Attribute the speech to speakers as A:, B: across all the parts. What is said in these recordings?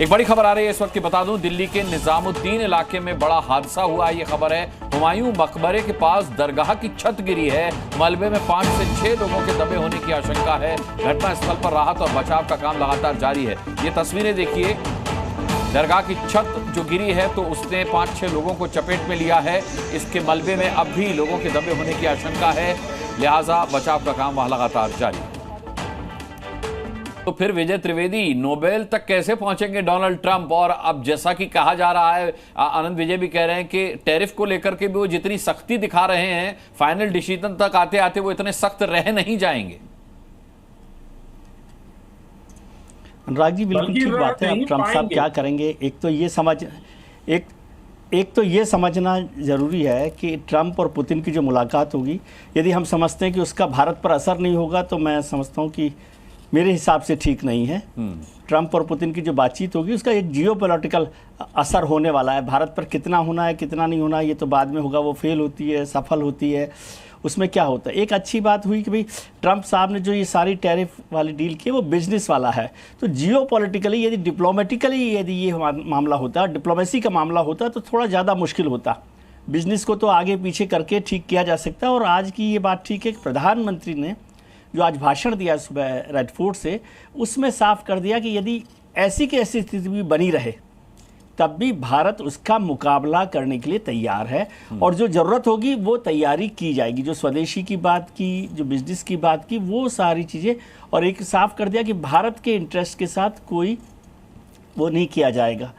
A: एक बड़ी खबर आ रही है इस वक्त की, बता दूं दिल्ली के निजामुद्दीन इलाके में बड़ा हादसा हुआ है। ये खबर है हुमायूं मकबरे के पास दरगाह की छत गिरी है। मलबे में 5 से 6 लोगों के दबे होने की आशंका है। घटनास्थल पर राहत और बचाव का काम लगातार जारी है। ये तस्वीरें देखिए, दरगाह की छत जो गिरी है तो उसने 5-6 लोगों को चपेट में लिया है। इसके मलबे में अब भी लोगों के दबे होने की आशंका है, लिहाजा बचाव का काम वहां लगातार जारी है। तो फिर विजय त्रिवेदी, नोबेल तक कैसे पहुंचेंगे डोनाल्ड ट्रंप? और अब जैसा कि कहा जा रहा है, आनंद विजय भी कह रहे हैं कि टैरिफ को लेकर के भी वो जितनी सख्ती दिखा रहे हैं, फाइनल डिसीजन तक आते आते वो इतने सख्त रह नहीं जाएंगे।
B: अनुराग जी बिल्कुल ठीक बात है। अब ट्रंप साहब क्या करेंगे, एक तो ये समझना ज़रूरी है कि ट्रंप और पुतिन की जो मुलाकात होगी, यदि हम समझते हैं कि उसका भारत पर असर नहीं होगा, तो मैं समझता हूँ कि मेरे हिसाब से ठीक नहीं है। ट्रंप और पुतिन की जो बातचीत होगी उसका एक जियोपॉलिटिकल असर होने वाला है। भारत पर कितना होना है कितना नहीं होना ये तो बाद में होगा, वो फेल होती है सफल होती है, उसमें क्या होता है। एक अच्छी बात हुई कि भाई ट्रंप साहब ने जो ये सारी टैरिफ वाली डील की वो बिजनेस वाला है। तो जियोपॉलिटिकली यदि डिप्लोमेटिकली यदि ये मामला होता, डिप्लोमेसी का मामला होता, तो थोड़ा ज़्यादा मुश्किल होता। बिजनेस को तो आगे पीछे करके ठीक किया जा सकता है। और आज की ये बात ठीक है कि प्रधानमंत्री ने जो आज भाषण दिया सुबह रेड फोर्ट से, उसमें साफ कर दिया कि यदि ऐसी की ऐसी स्थिति भी बनी रहे तब भी भारत उसका मुकाबला करने के लिए तैयार है और जो ज़रूरत होगी वो तैयारी की जाएगी। जो स्वदेशी की बात की, जो बिजनेस की बात की, वो सारी चीज़ें, और एक साफ कर दिया कि भारत के इंटरेस्ट के साथ कोई वो नहीं किया जाएगा,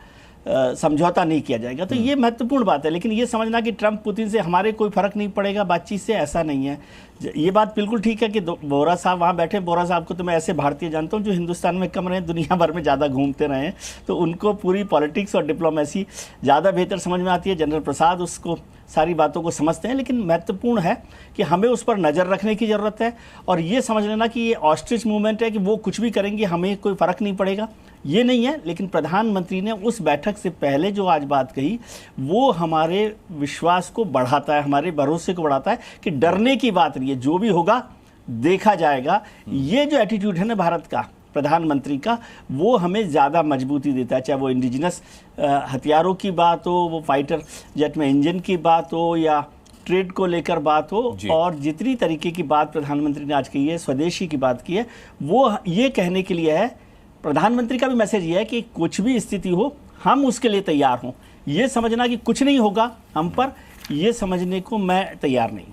B: समझौता नहीं किया जाएगा। तो ये महत्वपूर्ण बात है। लेकिन ये समझना कि ट्रंप पुतिन से हमारे कोई फ़र्क नहीं पड़ेगा बातचीत से, ऐसा नहीं है। ये बात बिल्कुल ठीक है कि बोरा साहब वहाँ बैठे। बोरा साहब को तो मैं ऐसे भारतीय जानता हूँ जो हिंदुस्तान में कम रहे, दुनिया भर में ज़्यादा घूमते रहे हैं, तो उनको पूरी पॉलिटिक्स और डिप्लोमेसी ज़्यादा बेहतर समझ में आती है। जनरल प्रसाद उसको सारी बातों को समझते हैं। लेकिन महत्वपूर्ण है कि हमें उस पर नज़र रखने की ज़रूरत है और ये समझ लेना कि ये ऑस्ट्रिच मूवमेंट है कि वो कुछ भी करेंगे हमें कोई फ़र्क नहीं पड़ेगा, ये नहीं है। लेकिन प्रधानमंत्री ने उस बैठक से पहले जो आज बात कही वो हमारे विश्वास को बढ़ाता है, हमारे भरोसे को बढ़ाता है कि डरने की बात नहीं है, जो भी होगा देखा जाएगा। ये जो एटीट्यूड है ना भारत का, प्रधानमंत्री का, वो हमें ज़्यादा मजबूती देता है। चाहे वो इंडिजिनस हथियारों की बात हो, वो फाइटर जेट में इंजन की बात हो, या ट्रेड को लेकर बात हो, और जितनी तरीके की बात प्रधानमंत्री ने आज की है, स्वदेशी की बात की है, वो ये कहने के लिए है। प्रधानमंत्री का भी मैसेज ये है कि कुछ भी स्थिति हो हम उसके लिए तैयार हों। ये समझना कि कुछ नहीं होगा हम पर, ये समझने को मैं तैयार नहीं।